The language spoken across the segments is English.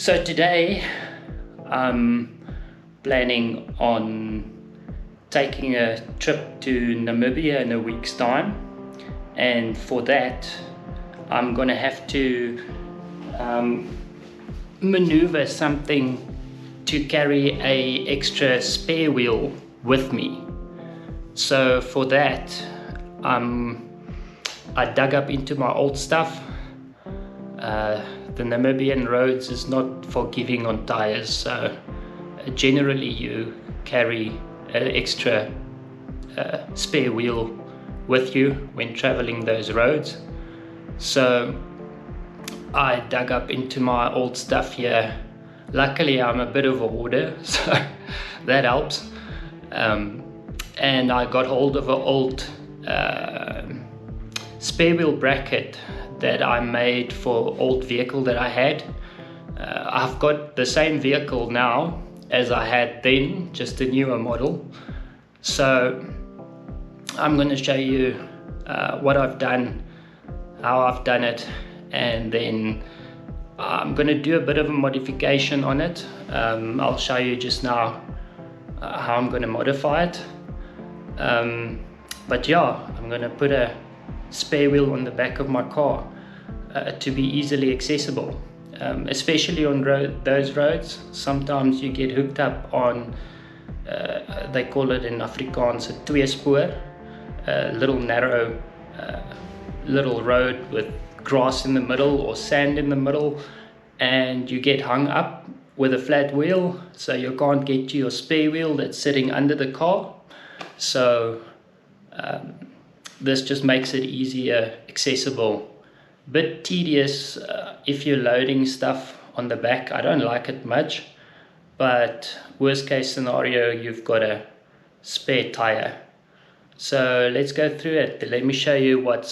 So today I'm planning on taking a trip to Namibia in a week's time, and for that I'm gonna have to maneuver something to carry a extra spare wheel with me. So for that I dug up into my old stuff. The Namibian roads is not forgiving on tires, so generally you carry an extra spare wheel with you when traveling those roads. So I dug up into my old stuff here. Luckily I'm a bit of a hoarder, so that helps. And I got hold of an old spare wheel bracket that I made for old vehicle that I had. I've got the same vehicle now as I had then, just a newer model. So I'm going to show you what I've done, how I've done it, and then I'm going to do a bit of a modification on it. I'll show you just now how I'm going to modify it. But yeah, I'm going to put a spare wheel on the back of my car to be easily accessible, especially on those roads. Sometimes you get hooked up on they call it in Afrikaans a tweespoor, a little narrow little road with grass in the middle or sand in the middle, and you get hung up with a flat wheel, so you can't get to your spare wheel that's sitting under the car. So this just makes it easier accessible. Bit tedious if you're loading stuff on the back. I don't like it much, but worst case scenario, you've got a spare tire. So let's go through it. Let me show you what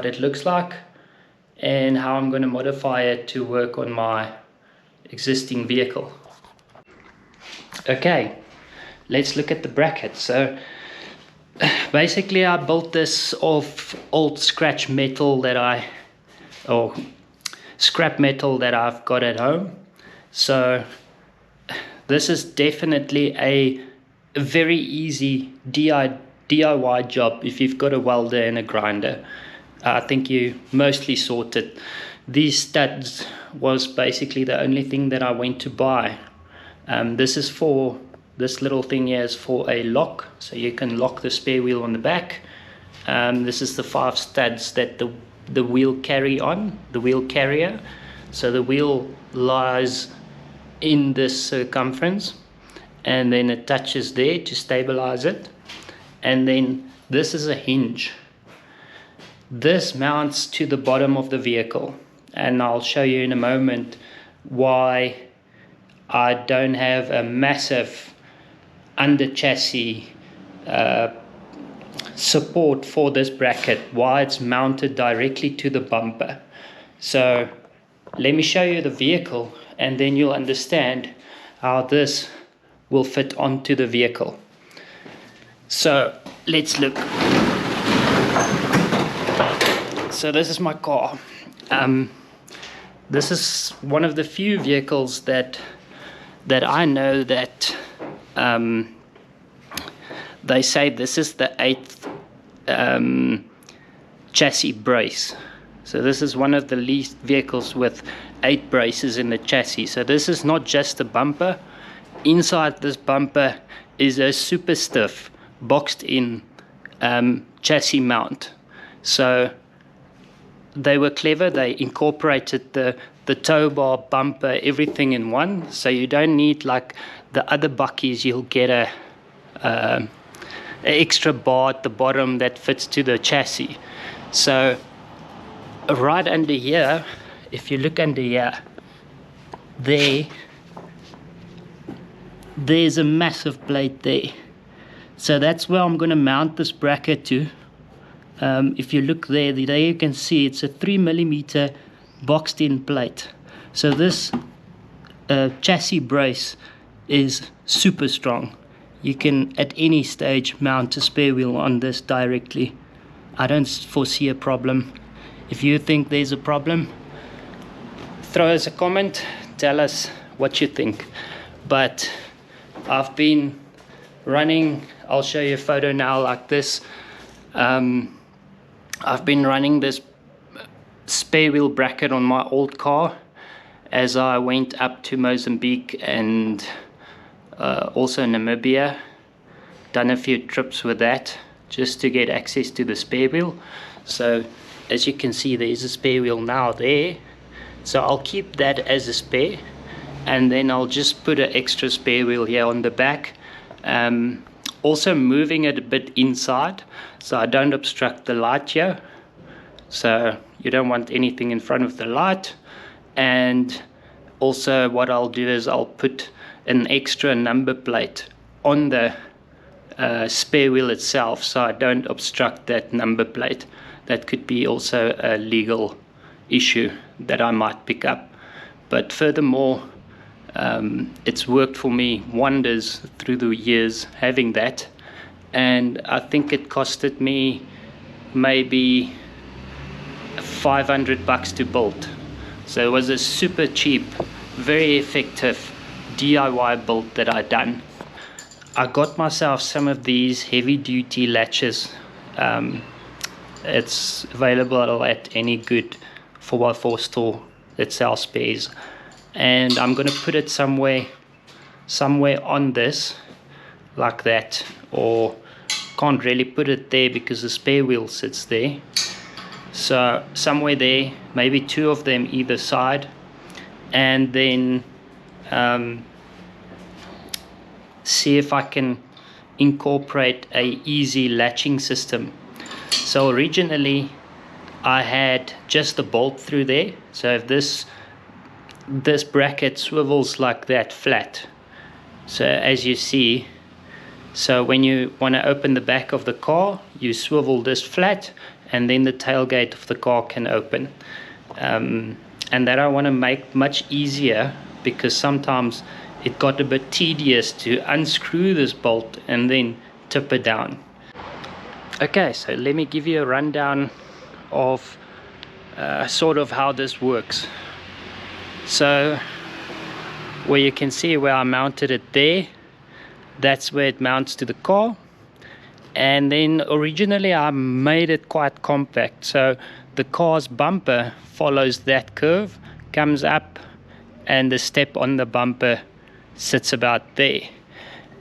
it looks like and how I'm going to modify it to work on my existing vehicle. Okay, let's look at the bracket. So basically I built this off old scratch metal scrap metal that I've got at home. So this is definitely a very easy DIY job if you've got a welder and a grinder. I think you mostly sorted. These studs was basically the only thing that I went to buy. This little thing here is for a lock, so you can lock the spare wheel on the back. This is the 5 studs that the wheel carry on, the wheel carrier. So the wheel lies in this circumference, and then it touches there to stabilize it. And then this is a hinge. This mounts to the bottom of the vehicle, and I'll show you in a moment why I don't have a massive under chassis support for this bracket, why it's mounted directly to the bumper. So let me show you the vehicle, and then you'll understand how this will fit onto the vehicle. So let's look. So this is my car. This is one of the few vehicles that I know that they say this is the 8th chassis brace. So this is one of the least vehicles with 8 braces in the chassis. So this is not just a bumper. Inside this bumper is a super stiff boxed in chassis mount. So they were clever. They incorporated the tow bar, bumper, everything in one. So you don't need like the other buckies. You'll get a extra bar at the bottom that fits to the chassis. So right under here, if you look under here, there's a massive plate there. So that's where I'm going to mount this bracket to. If you look there you can see it's a 3mm boxed in plate. So this chassis brace is super strong. You can at any stage mount a spare wheel on this directly. I don't foresee a problem. If you think there's a problem, throw us a comment, tell us what you think. But I've been running, I'll show you a photo now like this. I've been running this spare wheel bracket on my old car as I went up to Mozambique and also Namibia. Done a few trips with that just to get access to the spare wheel. So as you can see, there's a spare wheel now there, so I'll keep that as a spare, and then I'll just put an extra spare wheel here on the back, also moving it a bit inside so I don't obstruct the light here. So you don't want anything in front of the light. And also what I'll do is I'll put an extra number plate on the spare wheel itself, so I don't obstruct that number plate. That could be also a legal issue that I might pick up. But furthermore, it's worked for me wonders through the years having that, and I think it costed me maybe $500 to build. So it was a super cheap, very effective DIY build that I done. I got myself some of these heavy duty latches. It's available at any good 4x4 store that sells spares, and I'm gonna put it somewhere on this like that, or can't really put it there because the spare wheel sits there. So somewhere there, maybe two of them either side, and then see if I can incorporate a easy latching system. So originally I had just a bolt through there, so if this bracket swivels like that flat, so as you see, so when you want to open the back of the car, you swivel this flat, and then the tailgate of the car can open. And that I want to make much easier, because sometimes it got a bit tedious to unscrew this bolt and then tip it down. Okay, so let me give you a rundown of sort of how this works. So where you can see where I mounted it there, that's where it mounts to the car. And then originally I made it quite compact, so the car's bumper follows that curve, comes up, and the step on the bumper sits about there.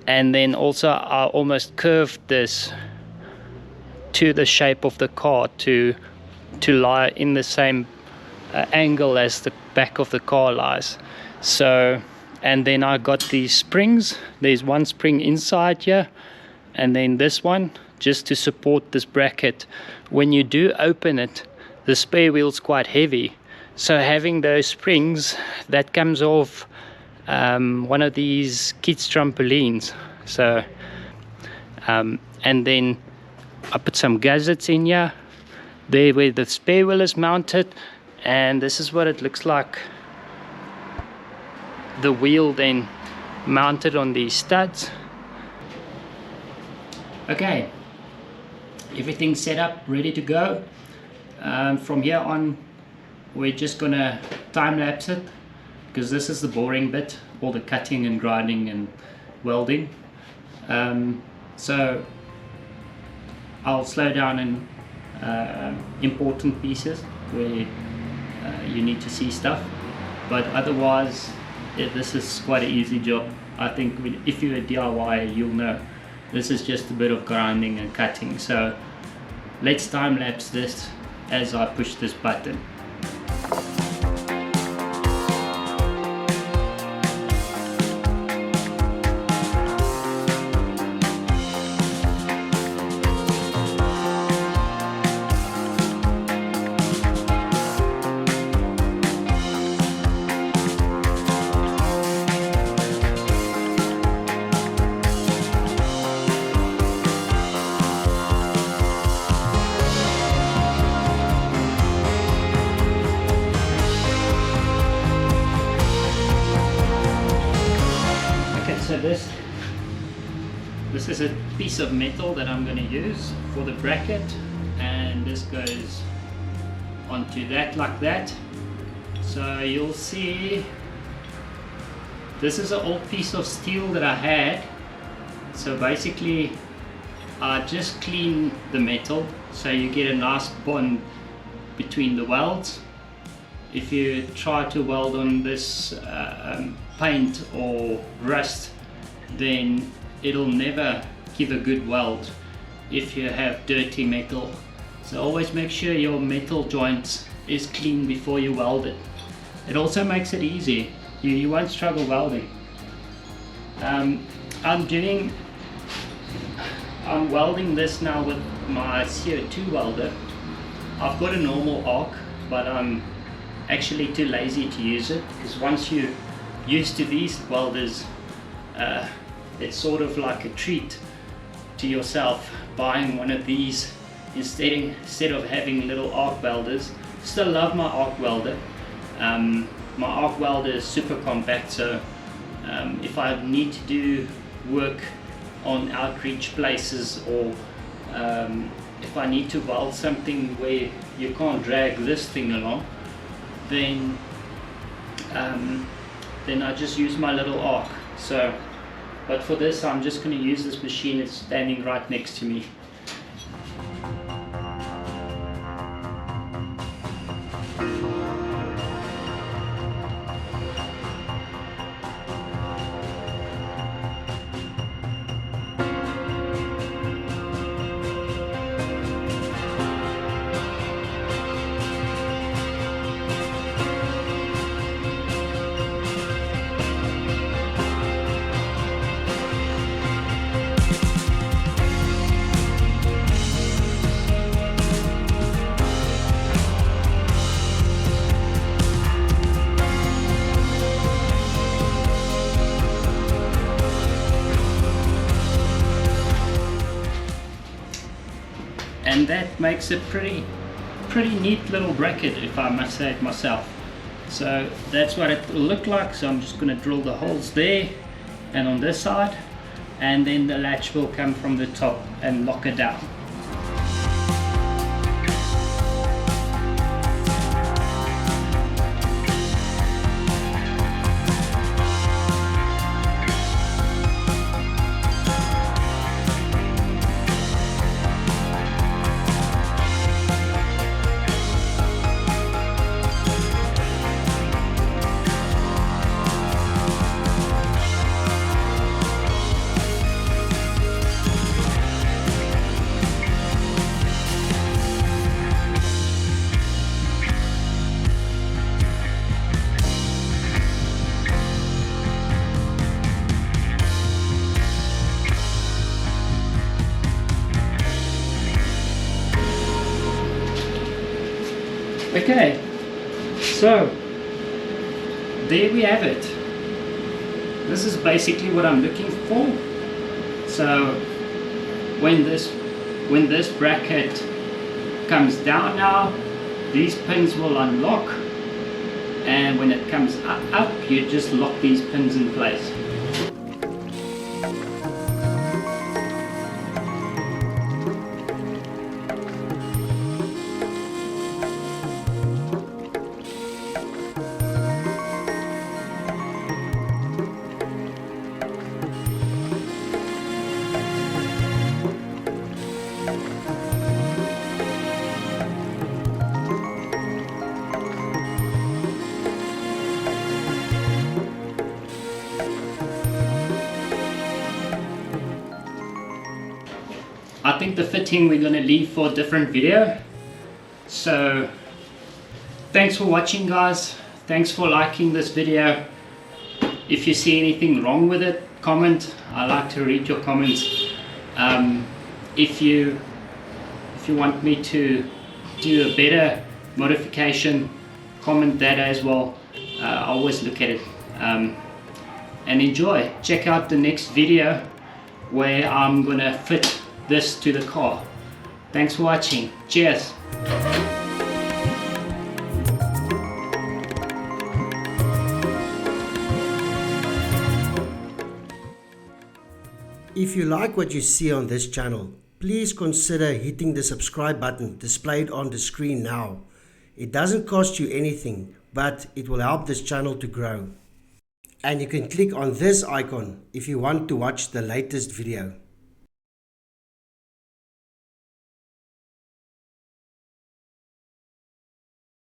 And then also I almost curved this to the shape of the car to lie in the same angle as the back of the car lies. So, and then I got these springs. There's one spring inside here, and then this one just to support this bracket. When you do open it, the spare wheel's quite heavy, so having those springs, that comes off one of these kids trampolines. So and then I put some gaskets in here there where the spare wheel is mounted, and this is what it looks like, the wheel then mounted on these studs. Okay, everything's set up, ready to go. From here on we're just gonna time lapse it, because this is the boring bit, all the cutting and grinding and welding. So I'll slow down in important pieces where you need to see stuff, but otherwise this is quite an easy job. I think if you're a DIY, you'll know this is just a bit of grinding and cutting. So let's time lapse this as I push this button. So this is a piece of metal that I'm going to use for the bracket, and this goes onto that like that, So you'll see this is an old piece of steel that I had. So basically I just clean the metal so you get a nice bond between the welds. If you try to weld on this paint or rust, then it'll never give a good weld if you have dirty metal. So always make sure your metal joints is clean before you weld it. It also makes it easy. You won't struggle welding. I'm welding this now with my CO2 welder. I've got a normal arc, but I'm actually too lazy to use it, because once you're used to these welders, it's sort of like a treat to yourself buying one of these instead of having little arc welders. Still love my arc welder. My arc welder is super compact, so if I need to do work on outreach places, or if I need to weld something where you can't drag this thing along, then I just use my little arc. So, but for this I'm just going to use this machine. It's standing right next to me. And that makes a pretty neat little bracket, if I must say it myself. So that's what it will look like. So I'm just going to drill the holes there and on this side, and then the latch will come from the top and lock it down. Okay, so there we have it. This is basically what I'm looking for. So when this bracket comes down now, these pins will unlock, and when it comes up, you just lock these pins in place. I think the fitting we're going to leave for a different video. So thanks for watching, guys. Thanks for liking this video. If you see anything wrong with it, comment. I like to read your comments. If you want me to do a better modification, comment that as well. I always look at it. And enjoy. Check out the next video where I'm gonna fit this to the car. Thanks for watching. Cheers. If you like what you see on this channel, please consider hitting the subscribe button displayed on the screen now. It doesn't cost you anything, but it will help this channel to grow. And you can click on this icon if you want to watch the latest video.